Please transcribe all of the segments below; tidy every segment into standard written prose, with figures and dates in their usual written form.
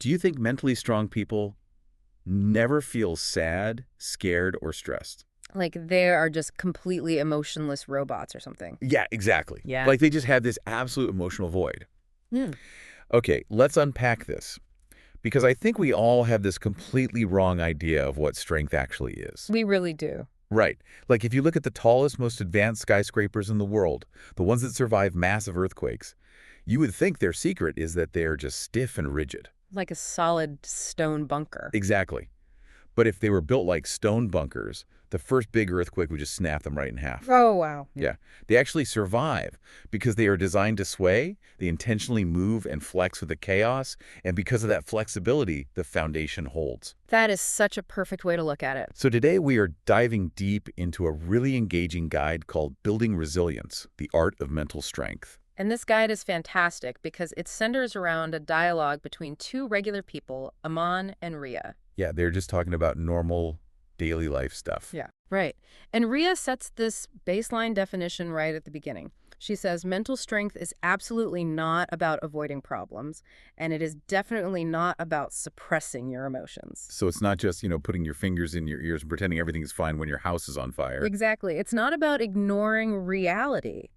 Do you think mentally strong people never feel sad, scared, or stressed? Like they are just completely emotionless robots or something. Yeah, exactly. Yeah. Like they just have this absolute emotional void. Hmm. Okay, let's unpack this. Because I think we all have this completely wrong idea of what strength actually is. We really do. Right. Like if you look at the tallest, most advanced skyscrapers in the world, the ones that survive massive earthquakes, you would think their secret is that they're just stiff and rigid. Like a solid stone bunker. Exactly. But if they were built like stone bunkers, the first big earthquake would just snap them right in half. Oh, wow. Yeah. They actually survive because they are designed to sway, they intentionally move and flex with the chaos, and because of that flexibility, the foundation holds. That is such a perfect way to look at it. So today we are diving deep into a really engaging guide called Building Resilience, the Art of Mental Strength. And this guide is fantastic because it centers around a dialogue between two regular people, Aman and Ria. Yeah, they're just talking about normal daily life stuff. Yeah. Right. And Ria sets this baseline definition right at the beginning. She says mental strength is absolutely not about avoiding problems, and it is definitely not about suppressing your emotions. So it's not just, putting your fingers in your ears and pretending everything's fine when your house is on fire. Exactly. It's not about ignoring reality.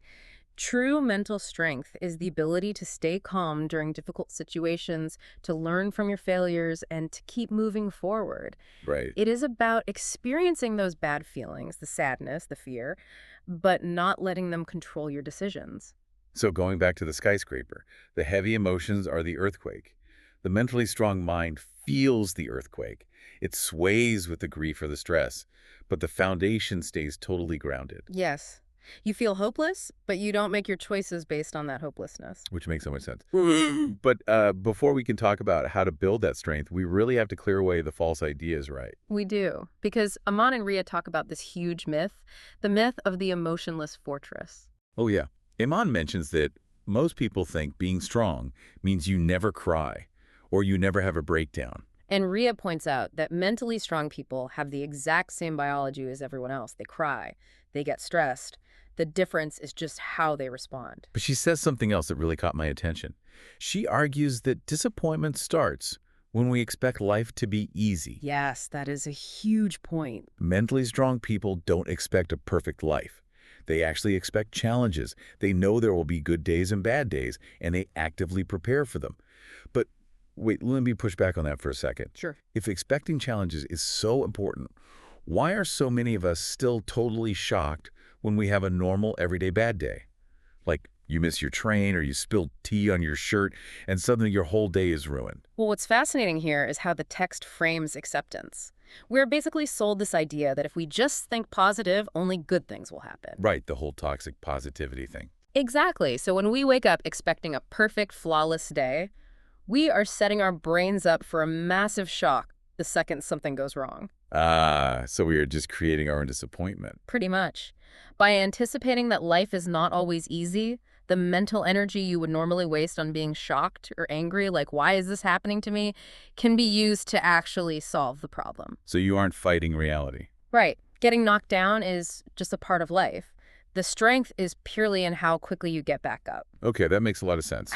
True mental strength is the ability to stay calm during difficult situations, to learn from your failures, and to keep moving forward. Right. It is about experiencing those bad feelings, the sadness, the fear, but not letting them control your decisions. So going back to the skyscraper, the heavy emotions are the earthquake. The mentally strong mind feels the earthquake. It sways with the grief or the stress, but the foundation stays totally grounded. Yes. You feel hopeless, but you don't make your choices based on that hopelessness. Which makes so much sense. But before we can talk about how to build that strength, we really have to clear away the false ideas, right? We do, because Aman and Ria talk about this huge myth, the myth of the emotionless fortress. Oh, yeah. Iman mentions that most people think being strong means you never cry or you never have a breakdown. And Ria points out that mentally strong people have the exact same biology as everyone else. They cry, they get stressed. The difference is just how they respond. But she says something else that really caught my attention. She argues that disappointment starts when we expect life to be easy. Yes, that is a huge point. Mentally strong people don't expect a perfect life. They actually expect challenges. They know there will be good days and bad days, and they actively prepare for them. But wait, let me push back on that for a second. Sure. If expecting challenges is so important, why are so many of us still totally shocked when we have a normal, everyday bad day? Like you miss your train or you spilled tea on your shirt and suddenly your whole day is ruined. Well, what's fascinating here is how the text frames acceptance. We're basically sold this idea that if we just think positive, only good things will happen. Right, the whole toxic positivity thing. Exactly. So when we wake up expecting a perfect, flawless day, we are setting our brains up for a massive shock the second something goes wrong. So we are just creating our own disappointment. Pretty much. By anticipating that life is not always easy, the mental energy you would normally waste on being shocked or angry, like, why is this happening to me, can be used to actually solve the problem. So you aren't fighting reality. Right. Getting knocked down is just a part of life. The strength is purely in how quickly you get back up. Okay, that makes a lot of sense.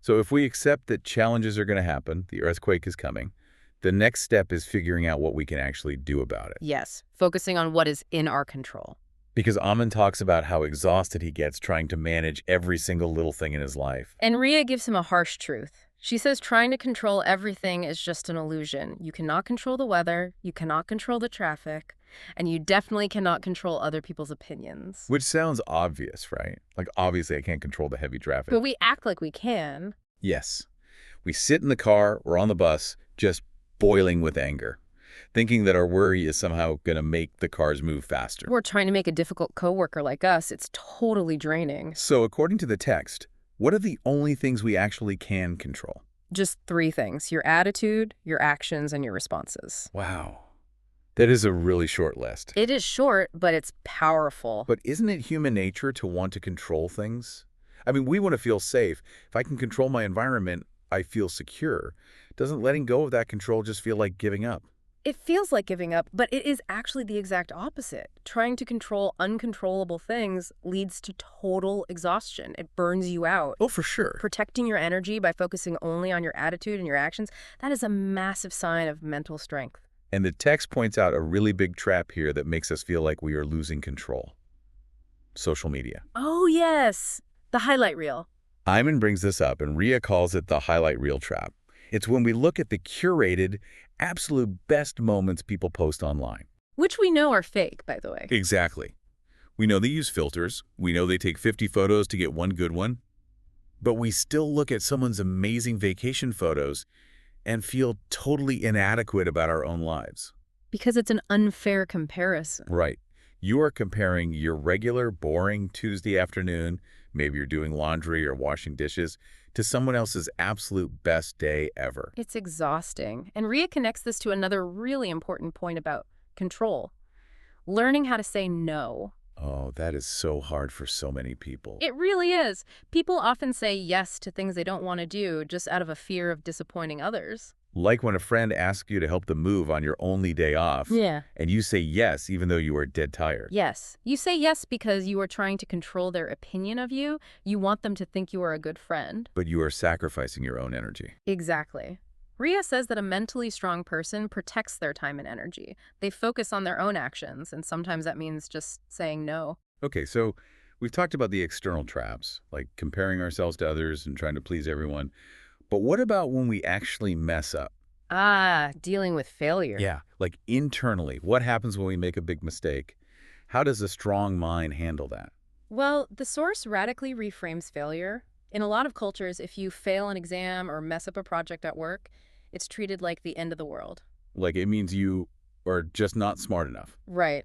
So if we accept that challenges are going to happen, the earthquake is coming, the next step is figuring out what we can actually do about it. Yes, focusing on what is in our control. Because Aman talks about how exhausted he gets trying to manage every single little thing in his life. And Ria gives him a harsh truth. She says trying to control everything is just an illusion. You cannot control the weather, you cannot control the traffic, and you definitely cannot control other people's opinions. Which sounds obvious, right? Like, obviously I can't control the heavy traffic. But we act like we can. Yes. We sit in the car or on the bus just boiling with anger, thinking that our worry is somehow going to make the cars move faster. We're trying to make a difficult coworker like us. It's totally draining. So according to the text, what are the only things we actually can control? Just 3 things: your attitude, your actions, and your responses. Wow. That is a really short list. It is short, but it's powerful. But isn't it human nature to want to control things? I mean, we want to feel safe. If I can control my environment, I feel secure. Doesn't letting go of that control just feel like giving up? It feels like giving up, but it is actually the exact opposite. Trying to control uncontrollable things leads to total exhaustion. It burns you out. Oh, for sure. Protecting your energy by focusing only on your attitude and your actions, that is a massive sign of mental strength. And the text points out a really big trap here that makes us feel like we are losing control. Social media. Oh, yes. The highlight reel. Iman brings this up, and Ria calls it the highlight reel trap. It's when we look at the curated, absolute best moments people post online. Which we know are fake, by the way. Exactly. We know they use filters. We know they take 50 photos to get one good one. But we still look at someone's amazing vacation photos and feel totally inadequate about our own lives. Because it's an unfair comparison. Right. You are comparing your regular, boring Tuesday afternoon, maybe you're doing laundry or washing dishes, to someone else's absolute best day ever. It's exhausting. And Ria connects this to another really important point about control. Learning how to say no. Oh, that is so hard for so many people. It really is. People often say yes to things they don't want to do just out of a fear of disappointing others. Like when a friend asks you to help them move on your only day off, Yeah. and you say yes even though you are dead tired. Yes. You say yes because you are trying to control their opinion of you. You want them to think you are a good friend. But you are sacrificing your own energy. Exactly. Ria says that a mentally strong person protects their time and energy. They focus on their own actions, and sometimes that means just saying no. Okay, so we've talked about the external traps, like comparing ourselves to others and trying to please everyone. But what about when we actually mess up? Dealing with failure. Yeah, like internally, what happens when we make a big mistake? How does a strong mind handle that? Well, the source radically reframes failure. In a lot of cultures, if you fail an exam or mess up a project at work, it's treated like the end of the world. Like it means you are just not smart enough. Right.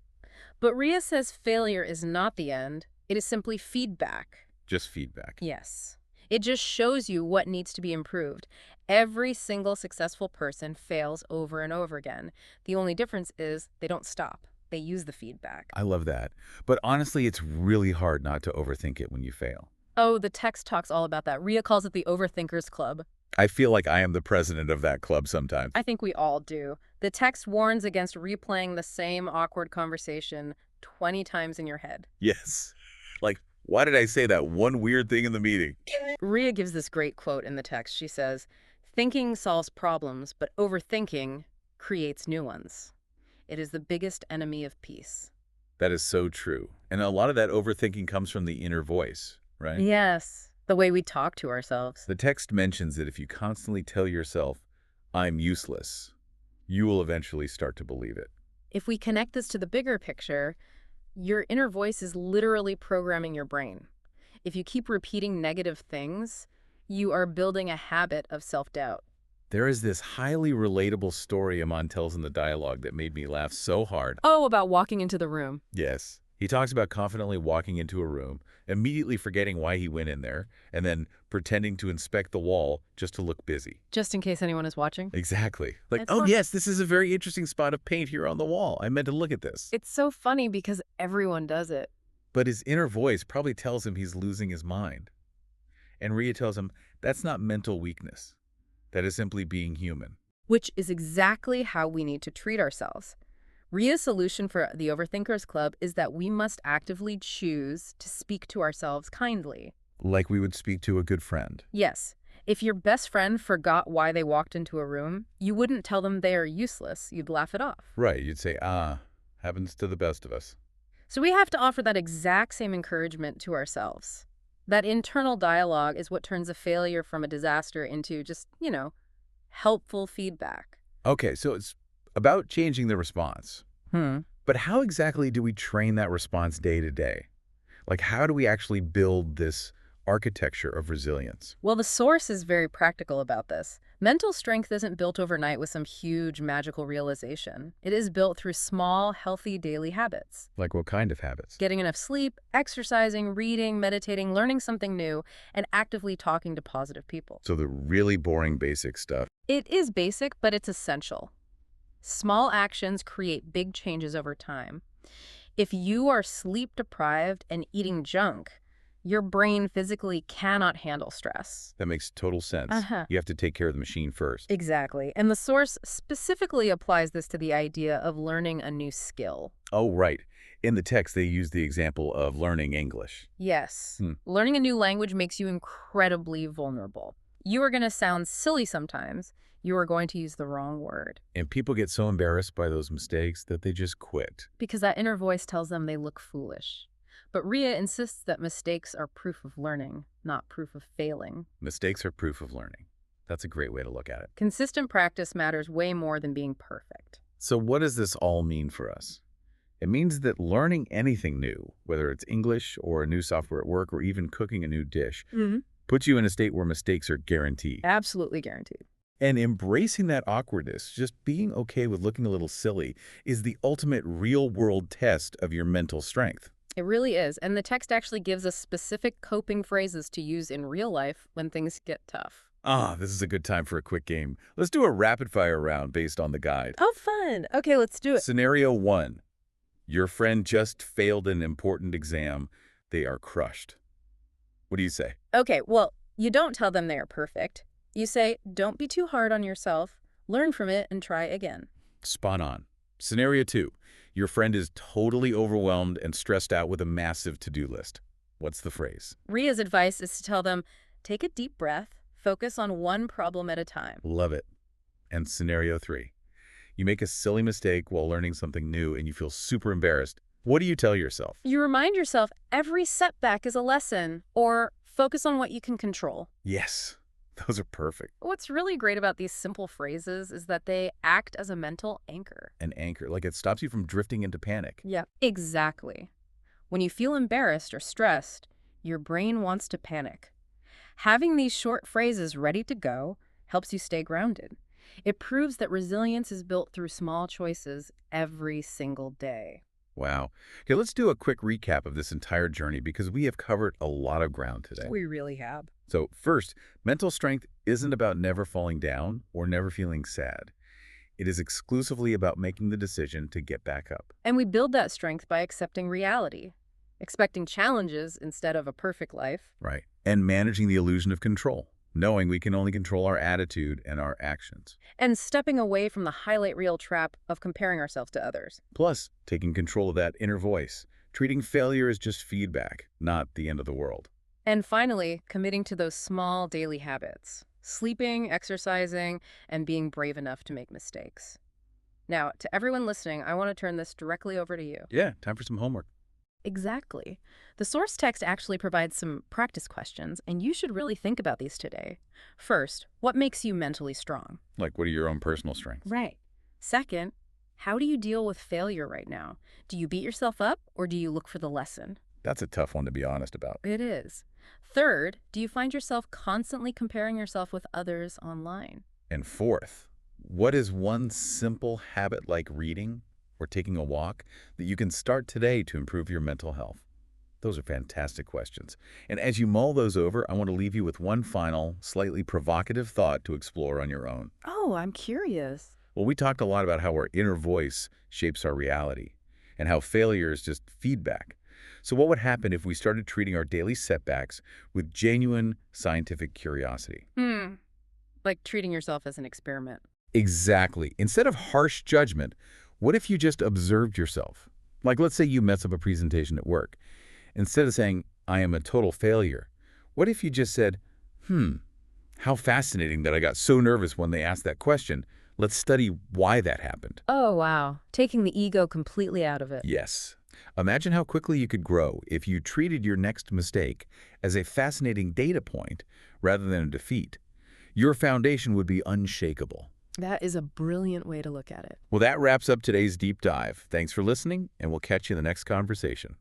But Ria says failure is not the end. It is simply feedback. Just feedback. Yes. It just shows you what needs to be improved. Every single successful person fails over and over again. The only difference is they don't stop. They use the feedback. I love that. But honestly, it's really hard not to overthink it when you fail. Oh, the text talks all about that. Ria calls it the Overthinkers Club. I feel like I am the president of that club sometimes. I think we all do. The text warns against replaying the same awkward conversation 20 times in your head. Yes. Like, why did I say that one weird thing in the meeting? Ria gives this great quote in the text. She says, "Thinking solves problems, but overthinking creates new ones. It is the biggest enemy of peace." That is so true. And a lot of that overthinking comes from the inner voice, right? Yes, the way we talk to ourselves. The text mentions that if you constantly tell yourself, I'm useless, you will eventually start to believe it. If we connect this to the bigger picture, your inner voice is literally programming your brain. If you keep repeating negative things, you are building a habit of self-doubt. There is this highly relatable story Aman tells in the dialogue that made me laugh so hard. Oh, about walking into the room. Yes. He talks about confidently walking into a room, immediately forgetting why he went in there, and then pretending to inspect the wall just to look busy. Just in case anyone is watching. Exactly. Like, It's oh fun. yes, this is a very interesting spot of paint here on the wall. I meant to look at this. It's so funny because everyone does it. But his inner voice probably tells him he's losing his mind. And Ria tells him that's not mental weakness. That is simply being human. Which is exactly how we need to treat ourselves. Ria's solution for the Overthinkers Club is that we must actively choose to speak to ourselves kindly. Like we would speak to a good friend. Yes, if your best friend forgot why they walked into a room, you wouldn't tell them they are useless. You'd laugh it off. Right, you'd say, happens to the best of us. So we have to offer that exact same encouragement to ourselves. That internal dialogue is what turns a failure from a disaster into just, helpful feedback. Okay, so it's about changing the response. But how exactly do we train that response day to day? Like, how do we actually build this architecture of resilience? Well, the source is very practical about this. Mental strength isn't built overnight with some huge magical realization. It is built through small, healthy daily habits. Like what kind of habits? Getting enough sleep, exercising, reading, meditating, learning something new, and actively talking to positive people. So the really boring basic stuff. It is basic, but it's essential. Small actions create big changes over time. If you are sleep deprived and eating junk, Your brain physically cannot handle stress. That makes total sense. Uh-huh. You have to take care of the machine first. Exactly. And the source specifically applies this to the idea of learning a new skill. Oh, right. In the text, they use the example of learning English. Yes. Hmm. Learning a new language makes you incredibly vulnerable. You are going to sound silly sometimes. You are going to use the wrong word. And people get so embarrassed by those mistakes that they just quit. Because that inner voice tells them they look foolish. But Ria insists that mistakes are proof of learning, not proof of failing. Mistakes are proof of learning. That's a great way to look at it. Consistent practice matters way more than being perfect. So what does this all mean for us? It means that learning anything new, whether it's English or a new software at work or even cooking a new dish, puts you in a state where mistakes are guaranteed. Absolutely guaranteed. And embracing that awkwardness, just being okay with looking a little silly, is the ultimate real-world test of your mental strength. It really is. And the text actually gives us specific coping phrases to use in real life when things get tough. This is a good time for a quick game. Let's do a rapid-fire round based on the guide. Oh, fun. Okay, let's do it. Scenario 1. Your friend just failed an important exam. They are crushed. What do you say? Okay, well, you don't tell them they are perfect. You say, don't be too hard on yourself, learn from it, and try again. Spot on. Scenario 2. Your friend is totally overwhelmed and stressed out with a massive to-do list. What's the phrase? Ria's advice is to tell them, take a deep breath, focus on one problem at a time. Love it. And scenario 3. You make a silly mistake while learning something new and you feel super embarrassed. What do you tell yourself? You remind yourself every setback is a lesson, or focus on what you can control. Yes, those are perfect. What's really great about these simple phrases is that they act as a mental anchor. An anchor, like it stops you from drifting into panic. Yeah, exactly. When you feel embarrassed or stressed, your brain wants to panic. Having these short phrases ready to go helps you stay grounded. It proves that resilience is built through small choices every single day. Wow. Okay, let's do a quick recap of this entire journey because we have covered a lot of ground today. We really have. So first, mental strength isn't about never falling down or never feeling sad. It is exclusively about making the decision to get back up. And we build that strength by accepting reality, expecting challenges instead of a perfect life. Right. And managing the illusion of control, knowing we can only control our attitude and our actions. And stepping away from the highlight reel trap of comparing ourselves to others. Plus, taking control of that inner voice, treating failure as just feedback, not the end of the world. And finally, committing to those small daily habits, sleeping, exercising, and being brave enough to make mistakes. Now, to everyone listening, I want to turn this directly over to you. Yeah, time for some homework. Exactly. The source text actually provides some practice questions, and you should really think about these today. First, what makes you mentally strong? Like, what are your own personal strengths? Right. Second, how do you deal with failure right now? Do you beat yourself up, or do you look for the lesson? That's a tough one to be honest about. It is. Third, do you find yourself constantly comparing yourself with others online? And fourth, what is one simple habit like reading or taking a walk that you can start today to improve your mental health? Those are fantastic questions. And as you mull those over, I want to leave you with one final, slightly provocative thought to explore on your own. Oh, I'm curious. Well, we talked a lot about how our inner voice shapes our reality and how failure is just feedback. So what would happen if we started treating our daily setbacks with genuine scientific curiosity? Like treating yourself as an experiment. Exactly. Instead of harsh judgment, what if you just observed yourself? Like, let's say you mess up a presentation at work. Instead of saying, I am a total failure, what if you just said, how fascinating that I got so nervous when they asked that question. Let's study why that happened. Oh, wow. Taking the ego completely out of it. Yes. Imagine how quickly you could grow if you treated your next mistake as a fascinating data point rather than a defeat. Your foundation would be unshakable. That is a brilliant way to look at it. Well, that wraps up today's deep dive. Thanks for listening, and we'll catch you in the next conversation.